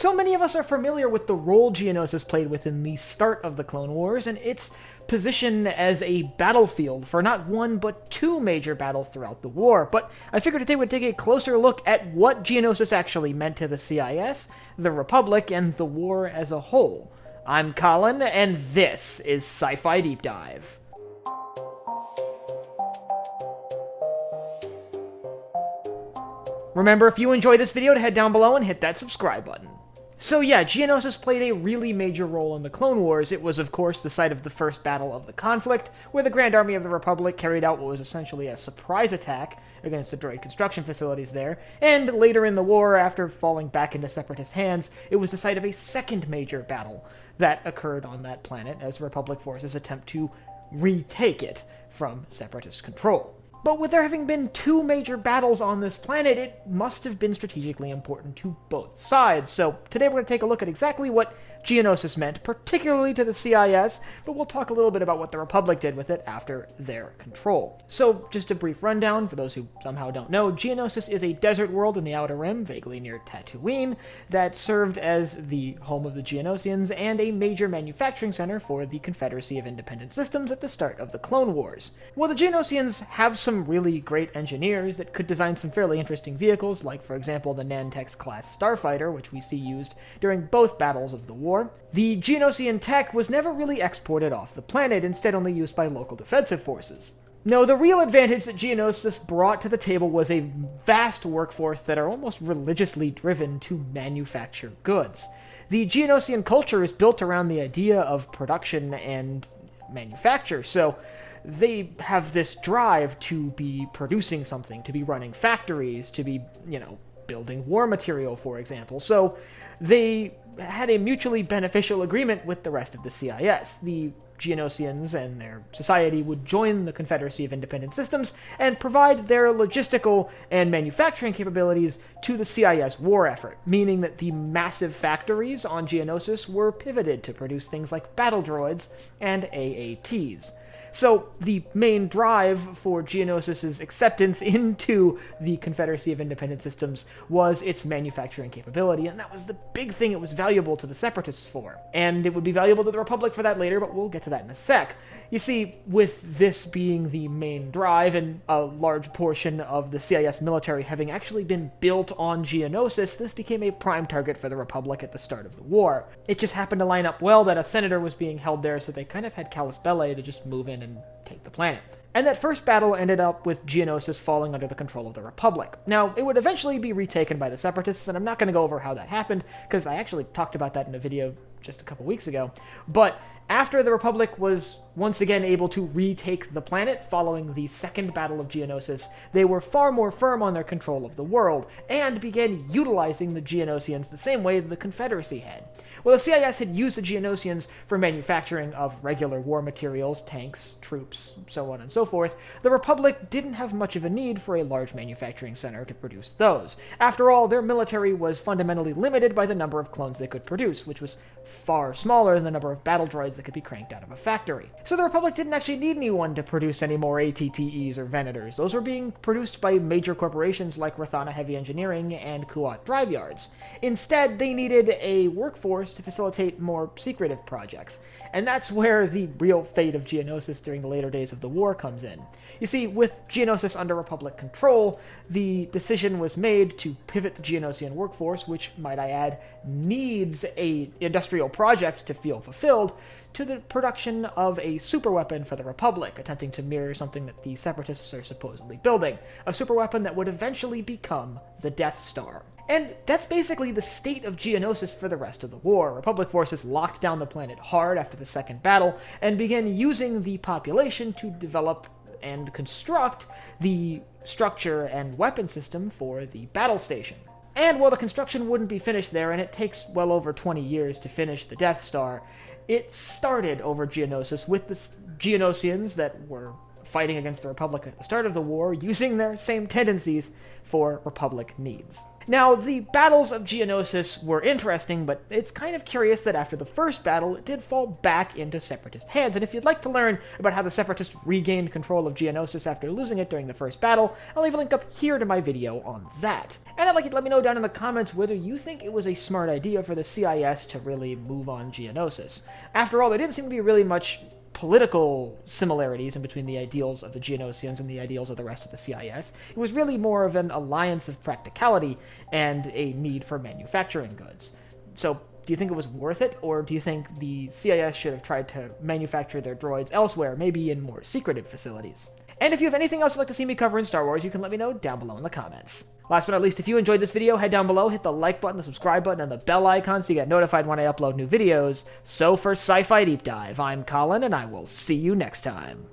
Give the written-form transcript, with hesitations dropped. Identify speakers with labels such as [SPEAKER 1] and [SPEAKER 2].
[SPEAKER 1] So many of us are familiar with the role Geonosis played within the start of the Clone Wars, and its position as a battlefield for not one but two major battles throughout the war. But I figured today we'd take a closer look at what Geonosis actually meant to the CIS, the Republic, and the war as a whole. I'm Colin, and this is Sci-Fi Deep Dive. Remember, if you enjoyed this video, to head down below and hit that subscribe button. So yeah, Geonosis played a really major role in the Clone Wars. It was, of course, the site of the first battle of the conflict, where the Grand Army of the Republic carried out what was essentially a surprise attack against the droid construction facilities there, and later in the war, after falling back into Separatist hands, it was the site of a second major battle that occurred on that planet as Republic forces attempt to retake it from Separatist control. But with there having been two major battles on this planet, it must have been strategically important to both sides. So today we're going to take a look at exactly what Geonosis meant, particularly to the CIS, but we'll talk a little bit about what the Republic did with it after their control. So just a brief rundown, for those who somehow don't know, Geonosis is a desert world in the Outer Rim, vaguely near Tatooine, that served as the home of the Geonosians and a major manufacturing center for the Confederacy of Independent Systems at the start of the Clone Wars. Well, the Geonosians have some really great engineers that could design some fairly interesting vehicles, like, for example, the Nantex-class starfighter, which we see used during both battles of the war. The Geonosian tech was never really exported off the planet, instead only used by local defensive forces. No, the real advantage that Geonosis brought to the table was a vast workforce that are almost religiously driven to manufacture goods. The Geonosian culture is built around the idea of production and manufacture, so they have this drive to be producing something, to be running factories, to be, building war material, for example. So they had a mutually beneficial agreement with the rest of the CIS. The Geonosians and their society would join the Confederacy of Independent Systems and provide their logistical and manufacturing capabilities to the CIS war effort, meaning that the massive factories on Geonosis were pivoted to produce things like battle droids and AATs. So the main drive for Geonosis' acceptance into the Confederacy of Independent Systems was its manufacturing capability, and that was the big thing it was valuable to the Separatists for. And it would be valuable to the Republic for that later, but we'll get to that in a sec. You see, with this being the main drive, and a large portion of the CIS military having actually been built on Geonosis, this became a prime target for the Republic at the start of the war. It just happened to line up well that a senator was being held there, so they kind of had Callus Belli to just move in and take the planet. And that first battle ended up with Geonosis falling under the control of the Republic. Now, it would eventually be retaken by the Separatists, and I'm not going to go over how that happened, because I actually talked about that in a video just a couple weeks ago. But after the Republic was once again able to retake the planet following the second battle of Geonosis, they were far more firm on their control of the world, and began utilizing the Geonosians the same way the Confederacy had. Well, the CIS had used the Geonosians for manufacturing of regular war materials, tanks, troops, so on and so forth. The Republic didn't have much of a need for a large manufacturing center to produce those. After all, their military was fundamentally limited by the number of clones they could produce, which was far smaller than the number of battle droids that could be cranked out of a factory. So the Republic didn't actually need anyone to produce any more ATTEs or Venators. Those were being produced by major corporations like Rathana Heavy Engineering and Kuat Drive Yards. Instead, they needed a workforce to facilitate more secretive projects. And that's where the real fate of Geonosis during the later days of the war comes in. You see, with Geonosis under Republic control, the decision was made to pivot the Geonosian workforce, which, might I add, needs an industrial project to feel fulfilled, to the production of a superweapon for the Republic, attempting to mirror something that the Separatists are supposedly building. A superweapon that would eventually become the Death Star. And that's basically the state of Geonosis for the rest of the war. Republic forces locked down the planet hard after the second battle, and began using the population to develop and construct the structure and weapon system for the battle station. And while the construction wouldn't be finished there, and it takes well over 20 years to finish the Death Star, it started over Geonosis with the Geonosians that were fighting against the Republic at the start of the war, using their same tendencies for Republic needs. Now, the battles of Geonosis were interesting, but it's kind of curious that after the first battle, it did fall back into Separatist hands, and if you'd like to learn about how the Separatists regained control of Geonosis after losing it during the first battle, I'll leave a link up here to my video on that. And I'd like you to let me know down in the comments whether you think it was a smart idea for the CIS to really move on Geonosis. After all, there didn't seem to be really much political similarities in between the ideals of the Geonosians and the ideals of the rest of the CIS. It was really more of an alliance of practicality and a need for manufacturing goods. So, do you think it was worth it, or do you think the CIS should have tried to manufacture their droids elsewhere, maybe in more secretive facilities? And if you have anything else you'd like to see me cover in Star Wars, you can let me know down below in the comments. Last but not least, if you enjoyed this video, head down below, hit the like button, the subscribe button, and the bell icon so you get notified when I upload new videos. So for Sci-Fi Deep Dive, I'm Colin, and I will see you next time.